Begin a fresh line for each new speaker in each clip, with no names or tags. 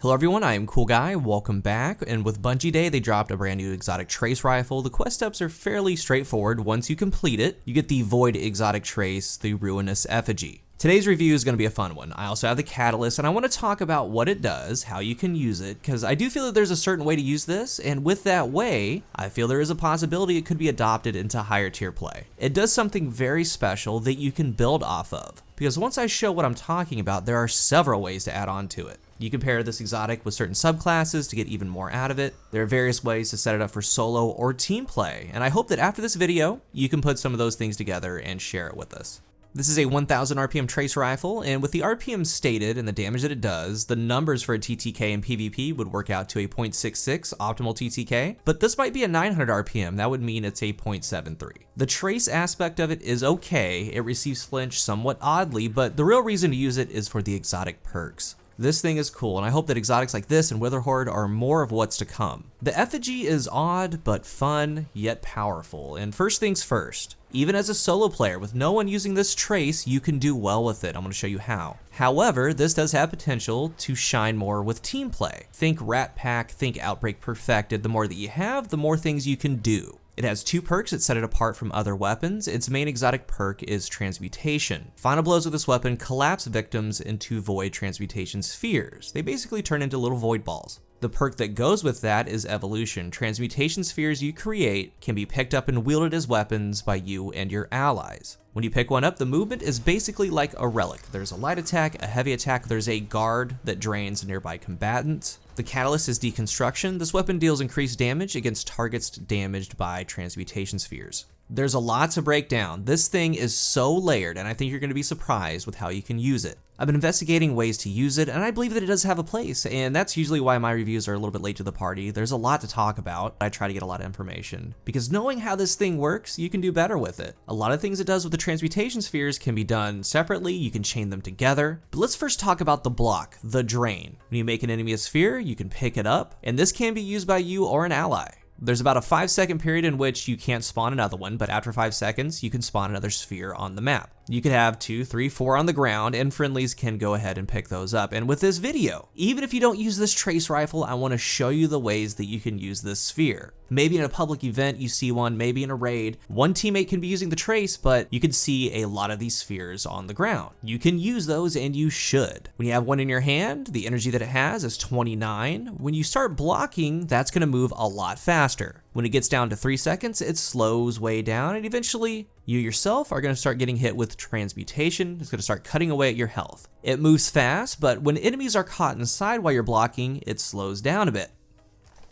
Hello everyone, I am CoolGuy, welcome back, and with Bungie Day they dropped a brand new exotic trace rifle. The quest steps are fairly straightforward. Once you complete it, you get the void exotic trace, the Ruinous Effigy. Today's review is going to be a fun one. I also have the catalyst and I want to talk about what it does, how you can use it, because I do feel that there's a certain way to use this, and with that way, I feel there is a possibility it could be adopted into higher tier play. It does something very special that you can build off of, because once I show what I'm talking about, there are several ways to add on to it. You can pair this exotic with certain subclasses to get even more out of it. There are various ways to set it up for solo or team play, and I hope that after this video, you can put some of those things together and share it with us. This is a 1000 RPM trace rifle, and with the RPM stated and the damage that it does, the numbers for a TTK in PvP would work out to a 0.66 optimal TTK, but this might be a 900 RPM, that would mean it's a 0.73. The trace aspect of it is okay, it receives flinch somewhat oddly, but the real reason to use it is for the exotic perks. This thing is cool, and I hope that exotics like this and Witherhoard are more of what's to come. The effigy is odd, but fun, yet powerful, and first things first. Even as a solo player with no one using this trace, you can do well with it. I'm going to show you how. However, this does have potential to shine more with team play. Think Rat Pack, think Outbreak Perfected. The more that you have, the more things you can do. It has two perks that set it apart from other weapons. Its main exotic perk is Transmutation. Final blows with this weapon collapse victims into void transmutation spheres. They basically turn into little void balls. The perk that goes with that is Evolution. Transmutation spheres you create can be picked up and wielded as weapons by you and your allies. When you pick one up, the movement is basically like a relic. There's a light attack, a heavy attack, there's a guard that drains nearby combatants. The catalyst is Deconstruction. This weapon deals increased damage against targets damaged by transmutation spheres. There's a lot to break down. This thing is so layered, and I think you're going to be surprised with how you can use it. I've been investigating ways to use it, and I believe that it does have a place, and that's usually why my reviews are a little bit late to the party. There's a lot to talk about. I try to get a lot of information, because knowing how this thing works, you can do better with it. A lot of things it does with the transmutation spheres can be done separately, you can chain them together, but let's first talk about the block, the drain. When you make an enemy a sphere, you can pick it up, and this can be used by you or an ally. There's about a 5-second period in which you can't spawn another one, but after 5 seconds, you can spawn another sphere on the map. You could have 2, 3, 4 on the ground, and friendlies can go ahead and pick those up. And with this video, even if you don't use this trace rifle, I want to show you the ways that you can use this sphere. Maybe in a public event you see one, maybe in a raid. One teammate can be using the trace, but you can see a lot of these spheres on the ground. You can use those, and you should. When you have one in your hand, the energy that it has is 29. When you start blocking, that's going to move a lot faster. When it gets down to 3 seconds, it slows way down, and eventually you yourself are going to start getting hit with transmutation. It's going to start cutting away at your health. It moves fast, but when enemies are caught inside while you're blocking, it slows down a bit.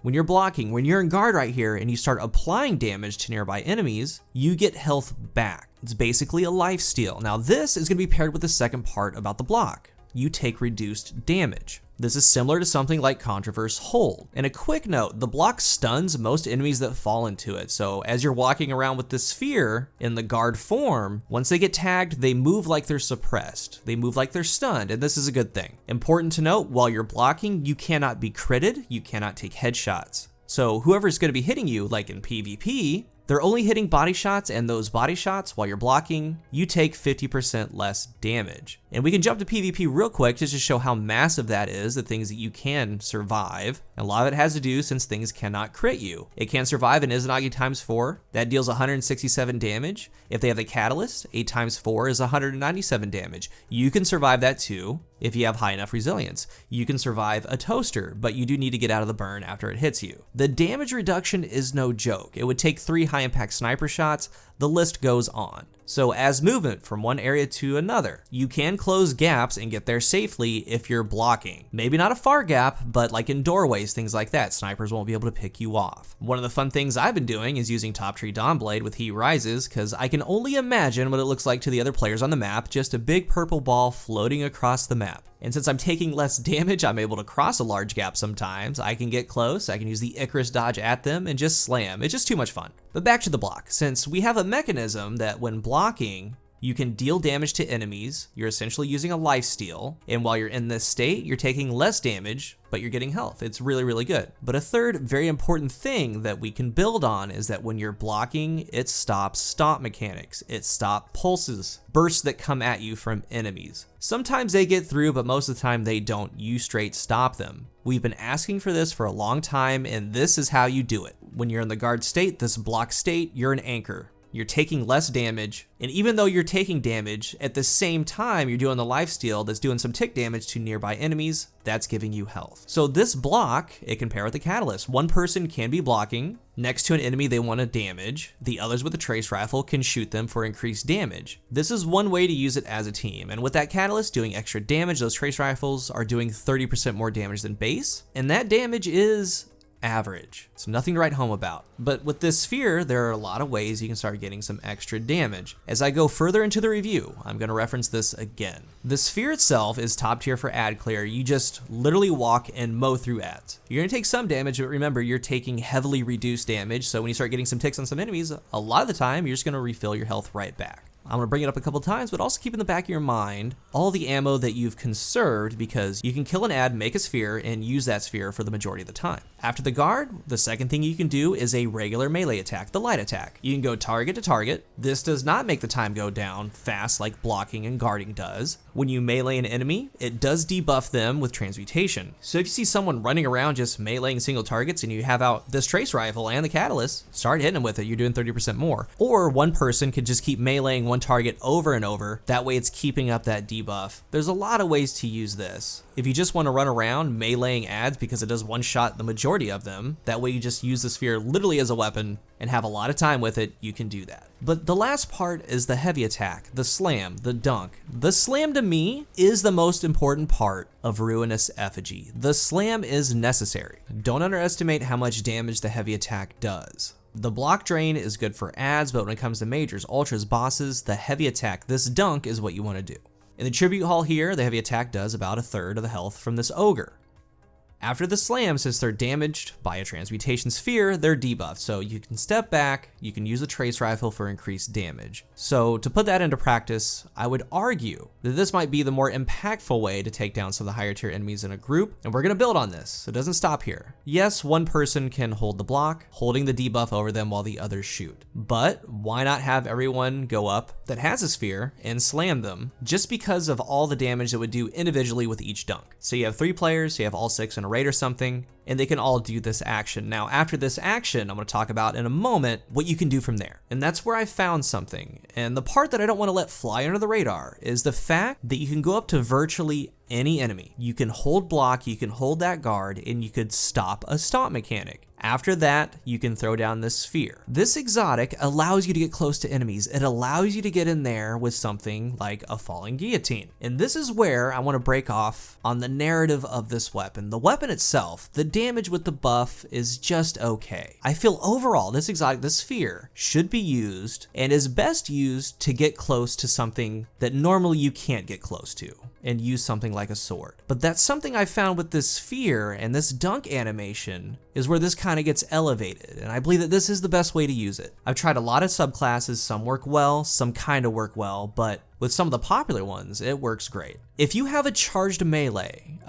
When you're blocking, when you're in guard right here and you start applying damage to nearby enemies, you get health back. It's basically a life steal. Now this is going to be paired with the second part about the block. You take reduced damage. This is similar to something like Controverse Hold. And a quick note, the block stuns most enemies that fall into it. So as you're walking around with the sphere in the guard form, once they get tagged, they move like they're suppressed. They move like they're stunned, and this is a good thing. Important to note, while you're blocking, you cannot be critted, you cannot take headshots. So whoever's going to be hitting you, like in PvP, they're only hitting body shots, and those body shots, while you're blocking, you take 50% less damage. And we can jump to PvP real quick just to show how massive that is, the things that you can survive. And a lot of it has to do since things cannot crit you. It can survive an Izanagi ×4, that deals 167 damage. If they have the catalyst, 8 × 4 is 197 damage. You can survive that too if you have high enough resilience. You can survive a toaster, but you do need to get out of the burn after it hits you. The damage reduction is no joke. It would take 3 high impact sniper shots. The list goes on. So as movement from one area to another, you can close gaps and get there safely if you're blocking. Maybe not a far gap, but like in doorways, things like that, snipers won't be able to pick you off. One of the fun things I've been doing is using Top Tree Dawnblade with Heat Rises, because I can only imagine what it looks like to the other players on the map, just a big purple ball floating across the map. And since I'm taking less damage, I'm able to cross a large gap sometimes. I can get close, I can use the Icarus dodge at them and just slam. It's just too much fun. But back to the block. Since we have a mechanism that when blocking, You can deal damage to enemies. You're essentially using a lifesteal, and while you're in this state, you're taking less damage, but you're getting health. It's really, really good. But a third very important thing that we can build on is that when you're blocking, it stops stomp mechanics. It stops pulses, bursts that come at you from enemies. Sometimes they get through, but most of the time they don't. You straight stop them. We've been asking for this for a long time, and this is how you do it. When you're in the guard state, this block state, you're an anchor. You're taking less damage, and even though you're taking damage, at the same time you're doing the lifesteal that's doing some tick damage to nearby enemies, that's giving you health. So this block, it can pair with the catalyst. One person can be blocking next to an enemy they want to damage. The others with the trace rifle can shoot them for increased damage. This is one way to use it as a team, and with that catalyst doing extra damage, those trace rifles are doing 30% more damage than base, and that damage is average. It's nothing to write home about. But with this sphere, there are a lot of ways you can start getting some extra damage. As I go further into the review, I'm going to reference this again. The sphere itself is top tier for ad clear. You just literally walk and mow through ads. You're going to take some damage, but remember, you're taking heavily reduced damage, so when you start getting some ticks on some enemies, a lot of the time, you're just going to refill your health right back. I'm going to bring it up a couple times, but also keep in the back of your mind all the ammo that you've conserved, because you can kill an ad, make a sphere, and use that sphere for the majority of the time. After the guard, the second thing you can do is a regular melee attack, the light attack. You can go target to target. This does not make the time go down fast like blocking and guarding does. When you melee an enemy, it does debuff them with transmutation. So if you see someone running around just meleeing single targets and you have out this trace rifle and the catalyst, start hitting them with it, you're doing 30% more. Or one person could just keep meleeing one target over and over. That way it's keeping up that debuff. There's a lot of ways to use this. If you just want to run around meleeing ads because it does one shot the majority of them, that way you just use the sphere literally as a weapon and have a lot of time with it, you can do that. But the last part is the heavy attack, the slam, the dunk. The slam to me is the most important part of Ruinous Effigy. The slam is necessary. Don't underestimate how much damage the heavy attack does. The block drain is good for ads, but when it comes to majors, ultras, bosses, the heavy attack, this dunk is what you want to do. In the tribute hall here, the heavy attack does about a third of the health from this ogre. After the slam, since they're damaged by a transmutation sphere, they're debuffed, so you can step back, you can use a trace rifle for increased damage. So to put that into practice, I would argue that this might be the more impactful way to take down some of the higher tier enemies in a group, and we're going to build on this, so it doesn't stop here. Yes, one person can hold the block, holding the debuff over them while the others shoot. But why not have everyone go up that has a sphere and slam them, just because of all the damage it would do individually with each dunk. So you have 3 players, so you have all 6 in a raid or something, and they can all do this action. Now, after this action, I'm going to talk about in a moment what you can do from there. And that's where I found something. And the part that I don't want to let fly under the radar is the fact that you can go up to virtually any enemy. You can hold block, you can hold that guard, and you could stop a stomp mechanic. After that, you can throw down this sphere. This exotic allows you to get close to enemies. It allows you to get in there with something like a falling guillotine. And this is where I want to break off on the narrative of this weapon. The weapon itself, the damage with the buff is just okay. I feel overall this exotic, this sphere, should be used and is best used to get close to something that normally you can't get close to, and use something like a sword. But that's something I found with this sphere and this dunk animation is where this kind of gets elevated, and I believe that this is the best way to use it. I've tried a lot of subclasses, some work well, some kind of work well, but with some of the popular ones, it works great. If you have a charged melee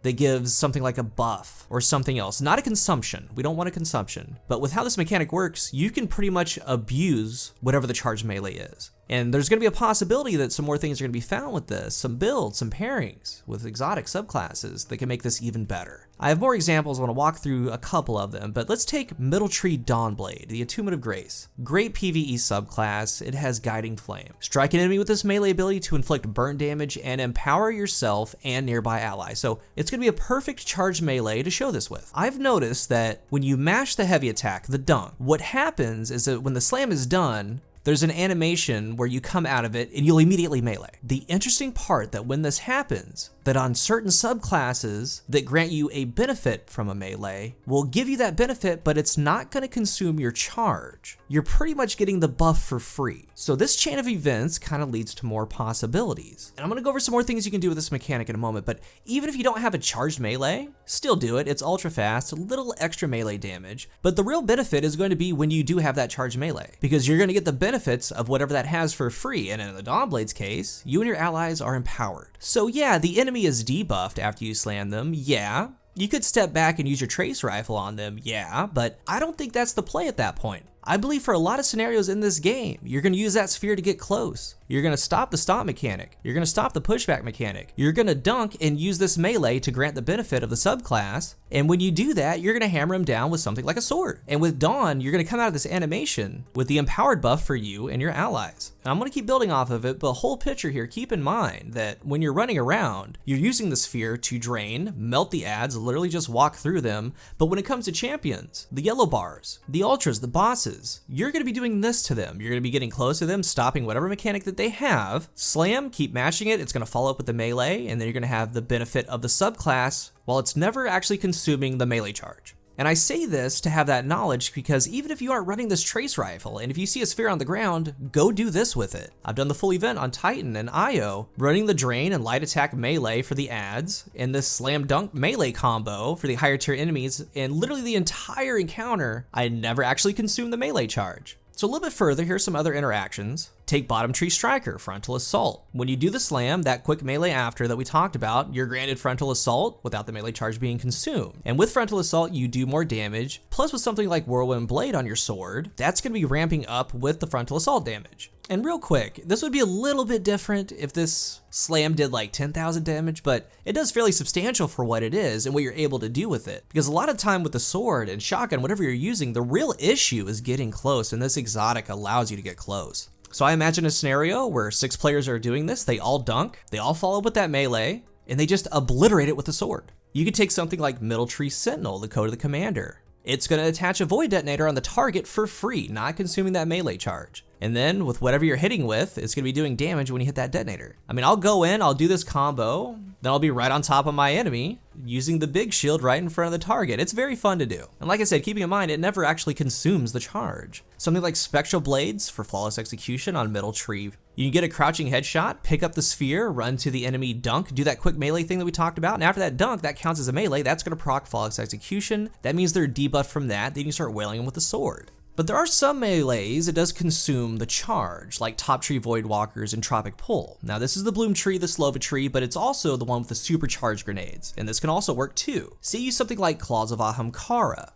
that gives something like a buff or something else, not a consumption, we don't want a consumption, but with how this mechanic works, you can pretty much abuse whatever the charged melee is. And there's going to be a possibility that some more things are going to be found with this, some builds, some pairings with exotic subclasses that can make this even better. I have more examples, I want to walk through a couple of them, but let's take Middle Tree Dawnblade, the Attunement of Grace. Great PvE subclass, it has Guiding Flame. Strike an enemy with this melee ability to inflict burn damage and empower yourself and nearby allies. So it's going to be a perfect charged melee to show this with. I've noticed that when you mash the heavy attack, the dunk, what happens is that when the slam is done, there's an animation where you come out of it and you'll immediately melee. The interesting part that when this happens, that on certain subclasses that grant you a benefit from a melee will give you that benefit, but it's not going to consume your charge. You're pretty much getting the buff for free. So this chain of events kind of leads to more possibilities. And I'm going to go over some more things you can do with this mechanic in a moment, but even if you don't have a charged melee, still do it. It's ultra fast, a little extra melee damage, but the real benefit is going to be when you do have that charged melee, because you're going to get the benefits of whatever that has for free. And in the Dawnblade's case, you and your allies are empowered. So yeah, the enemy is debuffed after you slam them, yeah. You could step back and use your trace rifle on them, yeah, but I don't think that's the play at that point. I believe for a lot of scenarios in this game, you're going to use that sphere to get close. You're going to stop the stomp mechanic. You're going to stop the pushback mechanic. You're going to dunk and use this melee to grant the benefit of the subclass. And when you do that, you're going to hammer him down with something like a sword. And with Dawn, you're going to come out of this animation with the empowered buff for you and your allies. And I'm going to keep building off of it, but whole picture here, keep in mind that when you're running around, you're using the sphere to drain, melt the ads, literally just walk through them. But when it comes to champions, the yellow bars, the ultras, the bosses, you're going to be doing this to them. You're going to be getting close to them, stopping whatever mechanic that they have, slam, keep mashing it, it's going to follow up with the melee, and then you're going to have the benefit of the subclass while it's never actually consuming the melee charge. And I say this to have that knowledge because even if you aren't running this trace rifle, and if you see a sphere on the ground, go do this with it. I've done the full event on Titan and IO, running the drain and light attack melee for the ads, and this slam dunk melee combo for the higher tier enemies, and literally the entire encounter, I never actually consumed the melee charge. So a little bit further, here's some other interactions. Take Bottom Tree Striker, Frontal Assault. When you do the slam, that quick melee after that we talked about, you're granted Frontal Assault without the melee charge being consumed. And with Frontal Assault, you do more damage, plus with something like Whirlwind Blade on your sword, that's going to be ramping up with the Frontal Assault damage. And real quick, this would be a little bit different if this slam did like 10,000 damage, but it does fairly substantial for what it is and what you're able to do with it. Because a lot of time with the sword and shotgun, whatever you're using, the real issue is getting close, and this exotic allows you to get close. So I imagine a scenario where 6 players are doing this, they all dunk, they all follow up with that melee, and they just obliterate it with the sword. You could take something like Middle Tree Sentinel, the Code of the Commander. It's going to attach a Void Detonator on the target for free, not consuming that melee charge. And then with whatever you're hitting with, it's going to be doing damage when you hit that detonator. I mean, I'll go in, I'll do this combo, then I'll be right on top of my enemy, using the big shield right in front of the target. It's very fun to do. And like I said, keeping in mind, it never actually consumes the charge. Something like Spectral Blades for flawless execution on Middle Tree. You can get a crouching headshot, pick up the sphere, run to the enemy, dunk, do that quick melee thing that we talked about, and after that dunk, that counts as a melee, that's going to proc flawless execution. That means they're debuffed from that, then you start wailing them with the sword. But there are some melees it does consume the charge, like Top Tree Voidwalkers and Tropic Pull. Now this is the Bloom Tree, the Slova Tree, but it's also the one with the supercharged grenades, and this can also work too. Say use something like Claws of Ahamkara.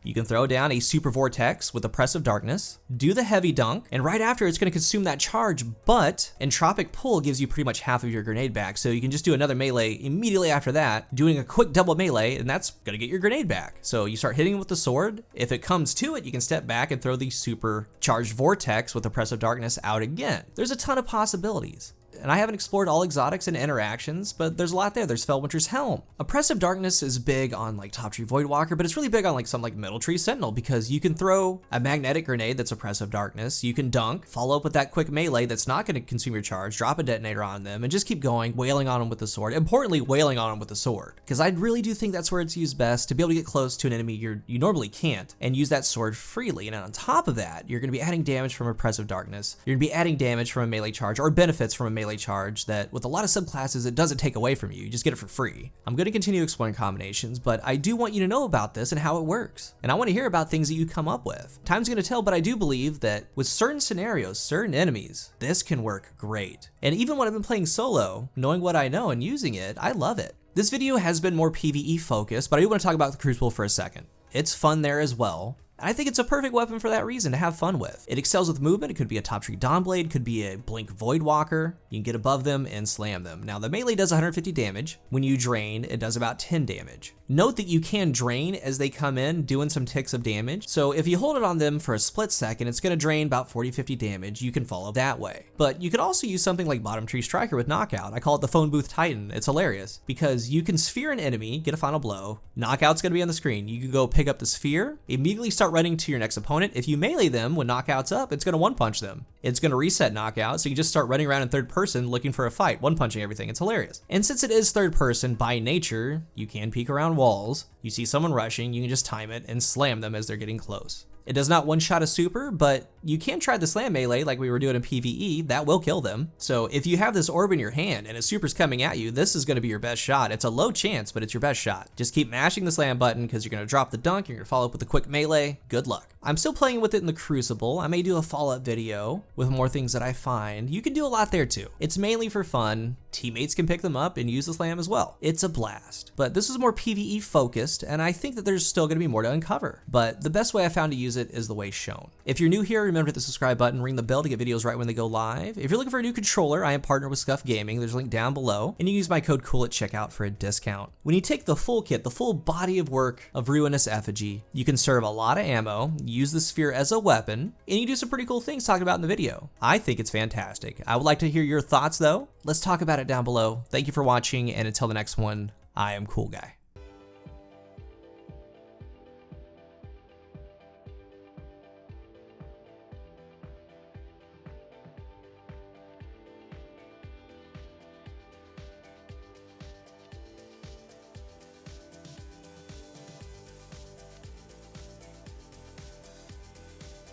You can throw down a Super Vortex with Oppressive Darkness, do the heavy dunk, and right after it's going to consume that charge, but Entropic Pull gives you pretty much half of your grenade back, so you can just do another melee immediately after that, doing a quick double melee, and that's going to get your grenade back. So you start hitting with the sword, if it comes to it, you can step back and throw the Super Charged Vortex with Oppressive Darkness out again. There's a ton of possibilities. And I haven't explored all exotics and interactions, but there's a lot there. There's Felwinter's Helm. Oppressive Darkness is big on like Top Tree Voidwalker, but it's really big on like something like Middle Tree Sentinel because you can throw a magnetic grenade that's Oppressive Darkness, you can dunk, follow up with that quick melee that's not going to consume your charge, drop a detonator on them, and just keep going, wailing on them with the sword. Importantly, wailing on them with the sword, because I really do think that's where it's used best, to be able to get close to an enemy you normally can't, and use that sword freely. And on top of that, you're going to be adding damage from Oppressive Darkness, you're going to be adding damage from a melee charge, or benefits from a melee charge that with a lot of subclasses it doesn't take away from you, you just get it for free. I'm going to continue exploring combinations, but I do want you to know about this and how it works, and I want to hear about things that you come up with. Time's going to tell, but I do believe that with certain scenarios, certain enemies, this can work great. And even when I've been playing solo, knowing what I know and using it, I love it. This video has been more PvE focused, but I do want to talk about the Crucible for a second. It's fun there as well. I think it's a perfect weapon for that reason, to have fun with. It excels with movement. It could be a Top Tree Dawnblade, could be a Blink Voidwalker. You can get above them and slam them. Now the melee does 150 damage. When you drain, it does about 10 damage. Note that you can drain as they come in, doing some ticks of damage. So if you hold it on them for a split second, it's going to drain about 40-50 damage. You can follow that way. But you could also use something like Bottom Tree Striker with Knockout. I call it the Phone Booth Titan. It's hilarious because you can sphere an enemy, get a final blow. Knockout's going to be on the screen. You can go pick up the sphere, immediately start start running to your next opponent. If you melee them when knockout's up, it's gonna one punch them. It's gonna reset knockout, so you just start running around in third person looking for a fight, one punching everything. It's hilarious. And since it is third person by nature, you can peek around walls. You see someone rushing, you can just time it and slam them as they're getting close. It does not one-shot a super, but you can try the slam melee like we were doing in PvE. That will kill them. So if you have this orb in your hand and a super's coming at you, this is going to be your best shot. It's a low chance, but it's your best shot. Just keep mashing the slam button because you're going to drop the dunk, you're going to follow up with a quick melee. Good luck. I'm still playing with it in the Crucible. I may do a follow-up video with more things that I find. You can do a lot there too. It's mainly for fun. Teammates can pick them up and use the slam as well. It's a blast. But this is more PvE focused, and I think that there's still going to be more to uncover. But the best way I found to use it is the way shown. If you're new here, remember to hit the subscribe button, ring the bell to get videos right when they go live. If you're looking for a new controller, I am partnered with Scuff Gaming. There's a link down below, and you can use my code COOL at checkout for a discount. When you take the full kit, the full body of work of Ruinous Effigy, you can serve a lot of ammo, use the sphere as a weapon, and you do some pretty cool things talked about in the video. I think it's fantastic. I would like to hear your thoughts though. Let's talk about it down below. Thank you for watching, and until the next one, I am CoolGuy.